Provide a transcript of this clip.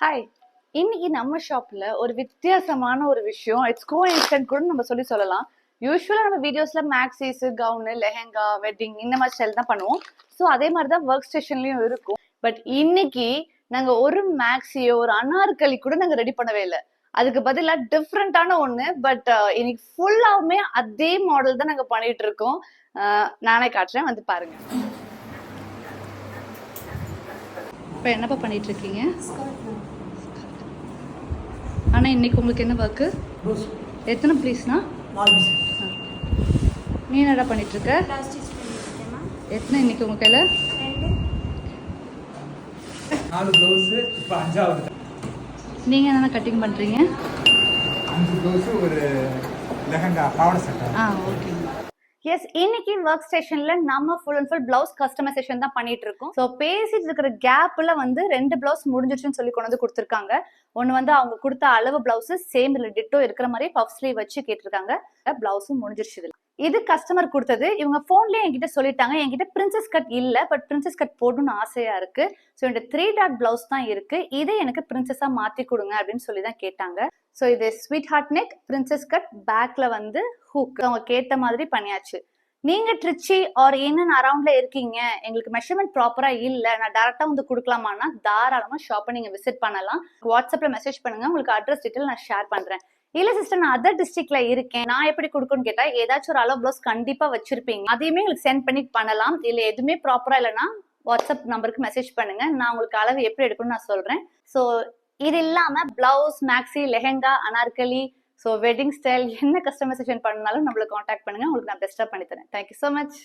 Hi, இன்னைக்கு நம்ம ஷாப்ல ஒரு வித்தியாசமான ஒரு விஷயம், இட்ஸ் கோ இன்ஸ்டன்ட் கூட நம்ம சொல்லலாம். யூஸ்வலா நம்ம வீடியோஸ்ல மேக்ஸிஸ், கவுனு, லெஹெங்கா, வெட்டிங் இந்த மாதிரி ஸ்டைல் தான் பண்ணுவோம். ஸோ அதே மாதிரி தான் ஒர்க் ஸ்டேஷன்லயும் இருக்கும். பட் இன்னைக்கு நாங்க ஒரு மேக்ஸியோ ஒரு அனார்கலி கூட நாங்க ரெடி பண்ணவே இல்லை. அதுக்கு பதிலா டிஃப்ரெண்டான ஒண்ணு. பட் இன்னைக்கு ஃபுல்லாவுமே அதே மாடல் தான் நாங்க பண்ணிட்டு இருக்கோம். நானே காட்டுறேன், வந்து பாருங்க. இப்போ என்னப்பா பண்ணிட்டு இருக்கீங்க? ஆனால் இன்னைக்கு உங்களுக்கு என்ன ஒர்க்கு? எத்தனை ப்ளீஸ்னா? நீ என்னடா பண்ணிட்டு இருக்க? எத்தனை இன்னைக்கு உங்க கையில? 4 ப்ளவுஸ், இப்போ 5வது. நீங்க என்ன கட்டிங் பண்றீங்க? 5 ப்ளவுஸ், ஒரு லெஹங்கா பாவாடை சட்டை. ஓகே. எஸ், இன்னைக்கு ஒர்க் ஸ்டேஷன்ல நம்ம full and full blouse customisation தான் பண்ணிட்டு இருக்கோம். ஸோ பேசிட்டு இருக்கிற கேப்ல வந்து 2 பிளவுஸ் முடிஞ்சிருச்சுன்னு சொல்லி கொண்டு வந்து கொடுத்துருக்காங்க. ஒன்று வந்து அவங்க கொடுத்த அளவு பிளவுஸ் சேம் இல்லை டிட்டோ இருக்கிற மாதிரி பஃப் ஸ்லீவ் வச்சு கேட்டிருக்காங்க. பிளவுஸும் முடிஞ்சிருச்சு. இது கஸ்டமர் கொடுத்தது. இவங்க போன்லயே என்கிட்ட சொல்லிட்டாங்க, என்கிட்ட பிரின்சஸ் கட் இல்ல, பட் பிரின்சஸ் கட் போடணும்னு ஆசையா இருக்கு. ஸோ இந்த 3 டாட் பிளவுஸ் தான் இருக்கு, இதை எனக்கு பிரின்சஸா மாத்தி கொடுங்க அப்படின்னு சொல்லி தான் கேட்டாங்க. ஸோ இது sweetheart neck, princess cut, பேக்ல வந்து ஹூக் அவங்க கேட்ட மாதிரி பண்ணியாச்சு. நீங்க ட்ரிச்சி ஆர் இன் அரௌண்ட்ல இருக்கீங்க, எங்களுக்கு மெஷர்மெண்ட் ப்ராப்பரா இல்ல, நான் டேரக்டா வந்து கொடுக்கலாமான்னா தாராளமா ஷாப்பை நீங்க விசிட் பண்ணலாம். வாட்ஸ்அப்ல மெசேஜ் பண்ணுங்க, உங்களுக்கு அட்ரஸ் டீட்டெயில் நான் ஷேர் பண்றேன். இல்ல சிஸ்டர், நான் அதர் டிஸ்ட்ரிக்ட்ல இருக்கேன், நான் எப்படி கொடுக்கணும்னு கேட்டா ஏதாச்சும் ஒரு அளவு பிளவுஸ் கண்டிப்பா வச்சிருப்பீங்க, அதையுமே உங்களுக்கு சென்ட் பண்ணி பண்ணலாம். இல்ல எதுவுமே ப்ராப்பரா இல்லைன்னா வாட்ஸ்அப் நம்பருக்கு மெசேஜ் பண்ணுங்க, நான் உங்களுக்கு அளவு எப்படி எடுக்கணும்னு நான் சொல்றேன். ஸோ இது இல்லாம blouse, maxi, lehenga, Anarkali, so wedding style என்ன கஸ்டமைசேஷன் பண்ணாலும் நம்மளை காண்டாக்ட் பண்ணுங்க, உங்களுக்கு நான் பெஸ்ட்டாக பண்ணி தரேன். Thank you so much.